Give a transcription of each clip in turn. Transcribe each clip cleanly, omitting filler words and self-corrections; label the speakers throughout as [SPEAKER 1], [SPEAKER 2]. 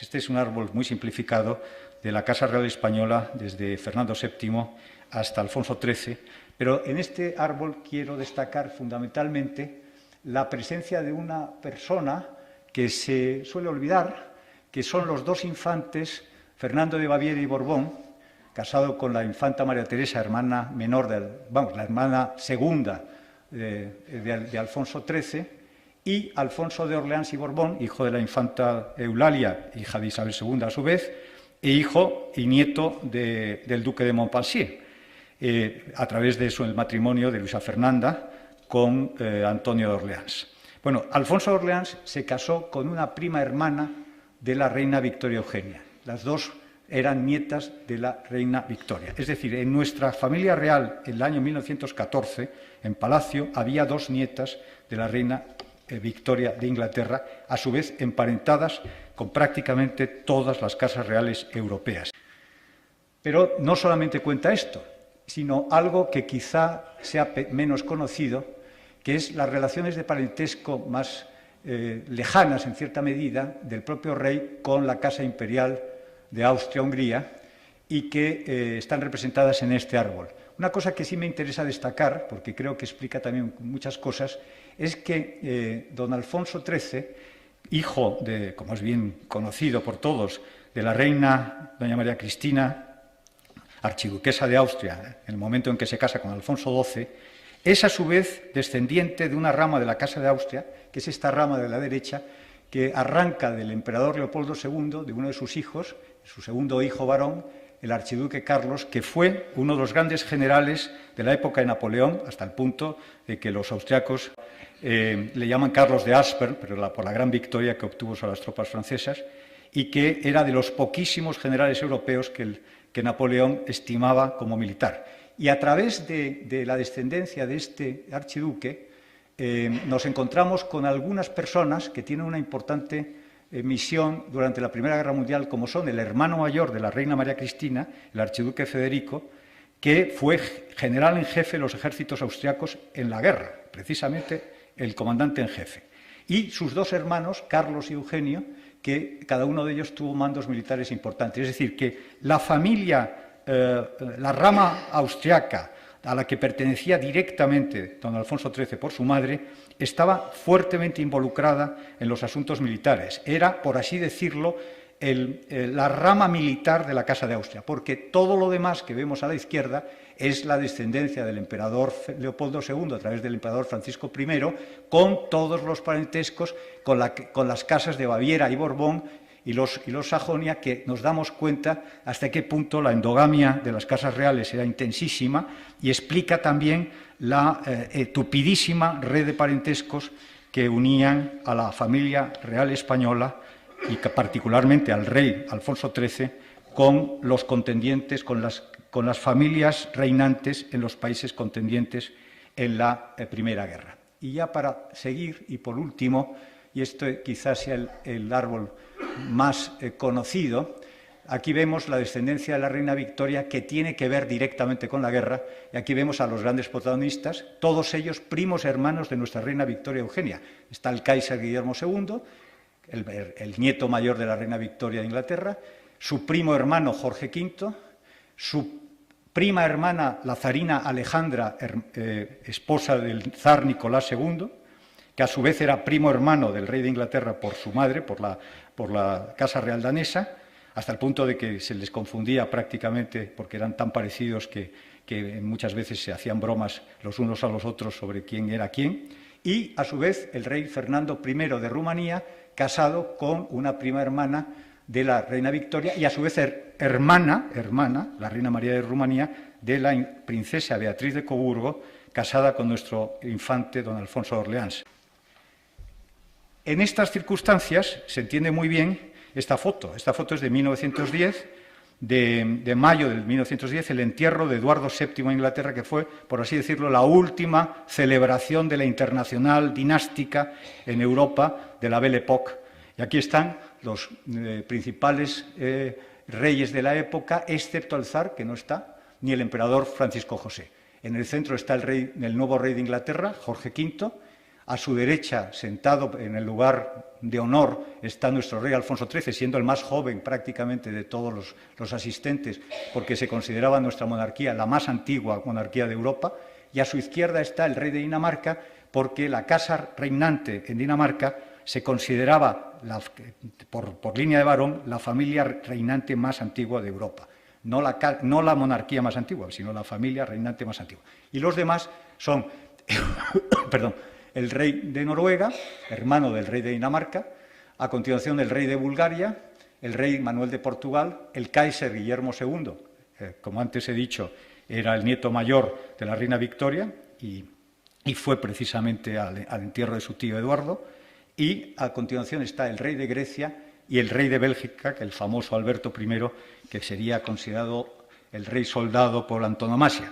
[SPEAKER 1] Este es un árbol muy simplificado de la Casa Real Española desde Fernando VII hasta Alfonso XIII, pero en este árbol quiero destacar fundamentalmente la presencia de una persona que se suele olvidar, que son los dos infantes, Fernando de Baviera y Borbón, casado con la infanta María Teresa, hermana menor, la hermana segunda de Alfonso XIII, y Alfonso de Orleans y Borbón, hijo de la infanta Eulalia, hija de Isabel II a su vez, e hijo y nieto del duque de Montpensier, a través de el matrimonio de Luisa Fernanda con Antonio de Orleans. Bueno, Alfonso de Orleans se casó con una prima hermana de la reina Victoria Eugenia. Las dos eran nietas de la reina Victoria. Es decir, en nuestra familia real, en el año 1914, en Palacio, había dos nietas de la reina Victoria de Inglaterra, a su vez emparentadas con prácticamente todas las casas reales europeas. Pero no solamente cuenta esto, sino algo que quizá sea menos conocido, que es las relaciones de parentesco más lejanas, en cierta medida, del propio rey con la Casa Imperial de Austria-Hungría y que están representadas en este árbol. Una cosa que sí me interesa destacar, porque creo que explica también muchas cosas, es que don Alfonso XIII, hijo de, como es bien conocido por todos, de la reina doña María Cristina, archiduquesa de Austria, en el momento en que se casa con Alfonso XII, es a su vez descendiente de una rama de la Casa de Austria, que es esta rama de la derecha, que arranca del emperador Leopoldo II, de uno de sus hijos, su segundo hijo varón, el archiduque Carlos, que fue uno de los grandes generales de la época de Napoleón, hasta el punto de que los austriacos le llaman Carlos de Asper, pero por la gran victoria que obtuvo sobre las tropas francesas, y que era de los poquísimos generales europeos que Napoleón estimaba como militar. Y a través de la descendencia de este archiduque nos encontramos con algunas personas que tienen una importante misión durante la Primera Guerra Mundial, como son el hermano mayor de la reina María Cristina, el archiduque Federico, que fue general en jefe de los ejércitos austriacos en la guerra, precisamente el comandante en jefe. Y sus dos hermanos, Carlos y Eugenio, que cada uno de ellos tuvo mandos militares importantes. Es decir, que la familia, la rama austriaca a la que pertenecía directamente don Alfonso XIII por su madre, estaba fuertemente involucrada en los asuntos militares. Era, por así decirlo, la rama militar de la Casa de Austria, porque todo lo demás que vemos a la izquierda es la descendencia del emperador Leopoldo II a través del emperador Francisco I, con todos los parentescos, con las casas de Baviera y Borbón y los Sajonia, que nos damos cuenta hasta qué punto la endogamia de las casas reales era intensísima y explica también la tupidísima red de parentescos que unían a la familia real española y que particularmente al rey Alfonso XIII con los contendientes, con las familias reinantes en los países contendientes en la Primera Guerra. Y ya para seguir, y por último, y esto quizás sea el árbol más conocido, aquí vemos la descendencia de la reina Victoria, que tiene que ver directamente con la guerra, y aquí vemos a los grandes protagonistas, todos ellos primos hermanos de nuestra reina Victoria Eugenia. Está el Kaiser Guillermo II, el nieto mayor de la reina Victoria de Inglaterra, su primo hermano Jorge V, su prima hermana la zarina Alejandra, esposa del zar Nicolás II, que a su vez era primo hermano del rey de Inglaterra por su madre, por la Casa Real danesa, hasta el punto de que se les confundía prácticamente porque eran tan parecidos que muchas veces se hacían bromas los unos a los otros sobre quién era quién, y a su vez el rey Fernando I de Rumanía, casado con una prima hermana de la reina Victoria y a su vez hermana, la reina María de Rumanía, de la princesa Beatriz de Coburgo, casada con nuestro infante don Alfonso de Orleans. En estas circunstancias se entiende muy bien esta foto. Esta foto es de 1910, de mayo de 1910, el entierro de Eduardo VII en Inglaterra, que fue, por así decirlo, la última celebración de la internacional dinástica en Europa de la Belle Époque. Y aquí están los principales reyes de la época, excepto el zar, que no está, ni el emperador Francisco José. En el centro está el nuevo rey de Inglaterra, Jorge V. A su derecha, sentado en el lugar de honor, está nuestro rey Alfonso XIII, siendo el más joven prácticamente de todos los asistentes, porque se consideraba nuestra monarquía la más antigua monarquía de Europa. Y a su izquierda está el rey de Dinamarca, porque la casa reinante en Dinamarca se consideraba, por línea de varón, la familia reinante más antigua de Europa. No la monarquía más antigua, sino la familia reinante más antigua. Y los demás son perdón, el rey de Noruega, hermano del rey de Dinamarca, a continuación el rey de Bulgaria, el rey Manuel de Portugal, el Kaiser Guillermo II, como antes he dicho, era el nieto mayor de la reina Victoria y fue precisamente al entierro de su tío Eduardo, y a continuación está el rey de Grecia y el rey de Bélgica, que el famoso Alberto I, que sería considerado el rey soldado por antonomasia.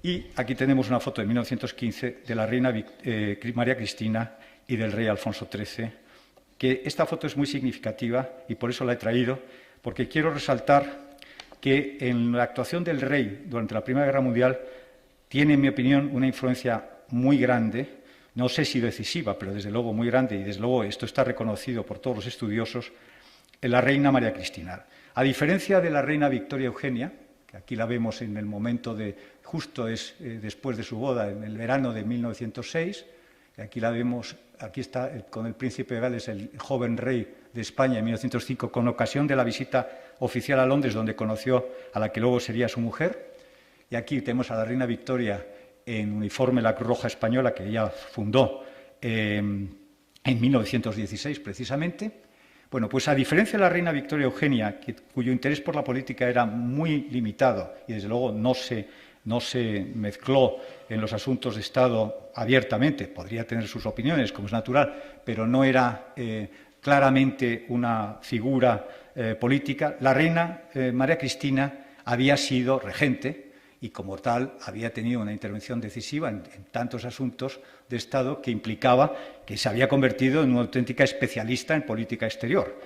[SPEAKER 1] Y aquí tenemos una foto de 1915 de la reina María Cristina y del rey Alfonso XIII, que esta foto es muy significativa y por eso la he traído, porque quiero resaltar que en la actuación del rey durante la Primera Guerra Mundial tiene, en mi opinión, una influencia muy grande, no sé si decisiva, pero desde luego muy grande, y desde luego esto está reconocido por todos los estudiosos, en la reina María Cristina. A diferencia de la reina Victoria Eugenia, que aquí la vemos en el momento justo después de su boda, en el verano de 1906, aquí la vemos, aquí está con el príncipe de Gales, el joven rey de España en 1905, con ocasión de la visita oficial a Londres, donde conoció a la que luego sería su mujer. Y aquí tenemos a la reina Victoria en uniforme la Cruz Roja Española, que ella fundó en 1916 precisamente. Bueno, pues a diferencia de la reina Victoria Eugenia, cuyo interés por la política era muy limitado y desde luego no se mezcló en los asuntos de Estado abiertamente, podría tener sus opiniones, como es natural, pero no era claramente una figura política, la reina María Cristina había sido regente y como tal había tenido una intervención decisiva en tantos asuntos de Estado que implicaba que se había convertido en una auténtica especialista en política exterior.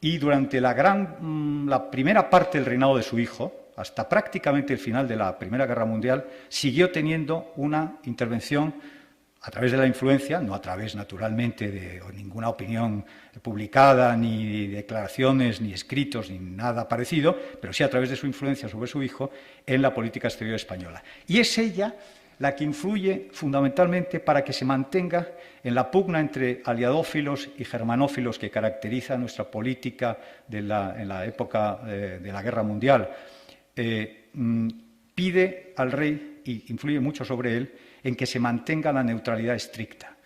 [SPEAKER 1] Y durante la primera parte del reinado de su hijo, hasta prácticamente el final de la Primera Guerra Mundial, siguió teniendo una intervención a través de la influencia, no a través naturalmente de ninguna opinión publicada, ni declaraciones, ni escritos, ni nada parecido, pero sí a través de su influencia sobre su hijo en la política exterior española. Y es ella la que influye fundamentalmente para que se mantenga en la pugna entre aliadófilos y germanófilos que caracteriza nuestra política en la época de la Guerra Mundial. Pide al rey, y influye mucho sobre él, en que se mantenga la neutralidad estricta.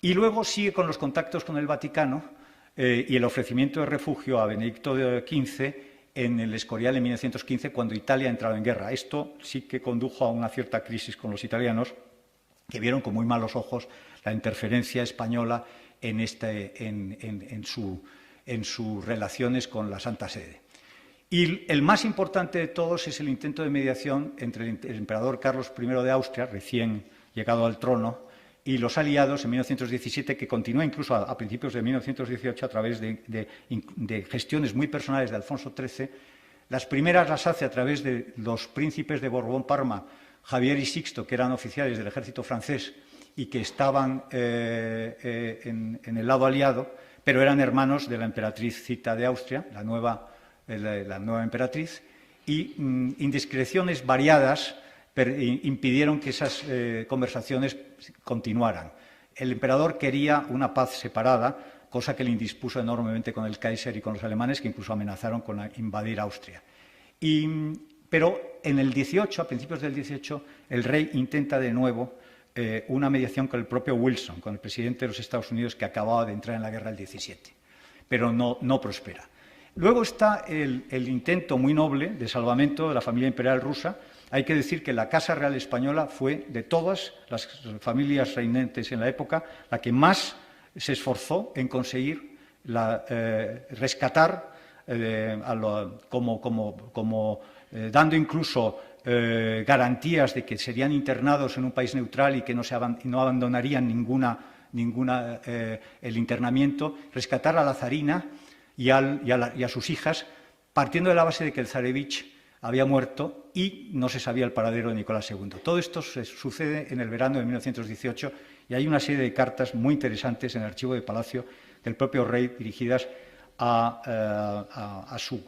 [SPEAKER 1] Y luego sigue con los contactos con el Vaticano y el ofrecimiento de refugio a Benedicto XV en el Escorial en 1915, cuando Italia entraba en guerra. Esto sí que condujo a una cierta crisis con los italianos, que vieron con muy malos ojos la interferencia española en sus relaciones con la Santa Sede. Y el más importante de todos es el intento de mediación entre el emperador Carlos I de Austria, recién llegado al trono, y los aliados en 1917, que continúa incluso a principios de 1918 a través de gestiones muy personales de Alfonso XIII. Las primeras las hace a través de los príncipes de Borbón-Parma, Javier y Sixto, que eran oficiales del ejército francés y que estaban en el lado aliado, pero eran hermanos de la emperatriz Zita de Austria, la nueva emperatriz, y indiscreciones variadas impidieron que esas conversaciones continuaran. El emperador quería una paz separada, cosa que le indispuso enormemente con el Kaiser y con los alemanes, que incluso amenazaron con invadir Austria. Pero en el 18, a principios del 18, el rey intenta de nuevo una mediación con el propio Wilson, con el presidente de los Estados Unidos, que acababa de entrar en la guerra el 17, pero no prospera. Luego está el intento muy noble de salvamento de la familia imperial rusa. Hay que decir que la Casa Real Española fue, de todas las familias reinantes en la época, la que más se esforzó en conseguir rescatar, dando incluso garantías de que serían internados en un país neutral y que no abandonarían el internamiento, rescatar a la zarina y a sus hijas, partiendo de la base de que el zarevich había muerto y no se sabía el paradero de Nicolás II. Todo esto sucede en el verano de 1918 Y hay una serie de cartas muy interesantes en el archivo de Palacio del propio rey dirigidas a su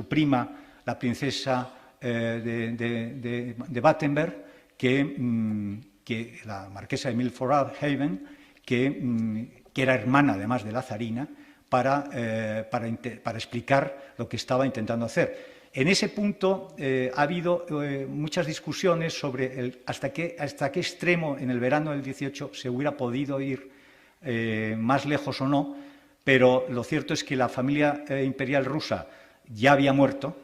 [SPEAKER 1] prima, la princesa de Battenberg, que la marquesa de Milford Haven, que era hermana además de la zarina, para explicar lo que estaba intentando hacer. En ese punto ha habido muchas discusiones sobre hasta qué extremo en el verano del 18 se hubiera podido ir más lejos o no, pero lo cierto es que la familia imperial rusa ya había muerto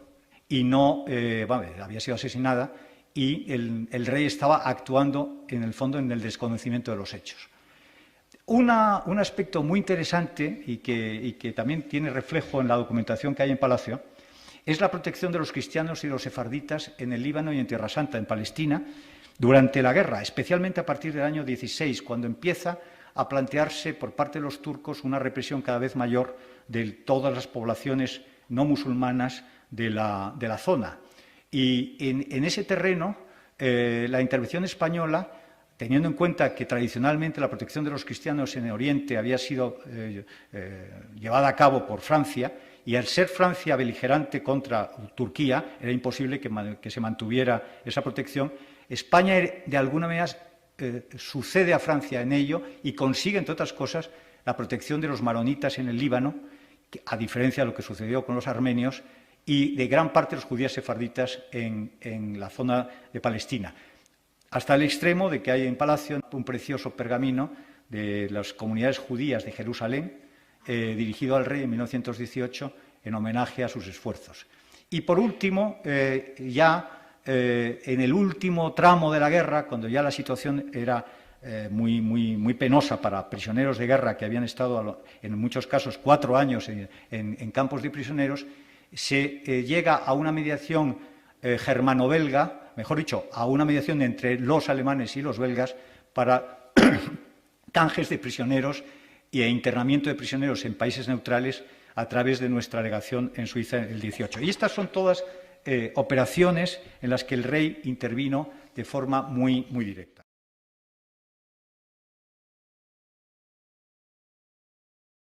[SPEAKER 1] y no había sido asesinada, y el rey estaba actuando, en el fondo, en el desconocimiento de los hechos. Un aspecto muy interesante y que también tiene reflejo en la documentación que hay en Palacio es la protección de los cristianos y los sefarditas en el Líbano y en Tierra Santa, en Palestina, durante la guerra, especialmente a partir del año 16, cuando empieza a plantearse por parte de los turcos una represión cada vez mayor de todas las poblaciones no musulmanas de la zona. Y en ese terreno, la intervención española, teniendo en cuenta que tradicionalmente la protección de los cristianos en Oriente había sido llevada a cabo por Francia, y al ser Francia beligerante contra Turquía, era imposible que se mantuviera esa protección. España, de alguna manera, sucede a Francia en ello y consigue, entre otras cosas, la protección de los maronitas en el Líbano, a diferencia de lo que sucedió con los armenios, y de gran parte de los judíos sefarditas en la zona de Palestina, hasta el extremo de que hay en Palacio un precioso pergamino de las comunidades judías de Jerusalén, dirigido al rey en 1918 en homenaje a sus esfuerzos. Y por último, en el último tramo de la guerra, cuando ya la situación era muy penosa para prisioneros de guerra que habían estado, en muchos casos, 4 años en campos de prisioneros, se llega a una mediación germano-belga, mejor dicho, a una mediación entre los alemanes y los belgas para canjes de prisioneros e internamiento de prisioneros en países neutrales a través de nuestra legación en Suiza el 18. Y estas son todas operaciones en las que el rey intervino de forma muy directa.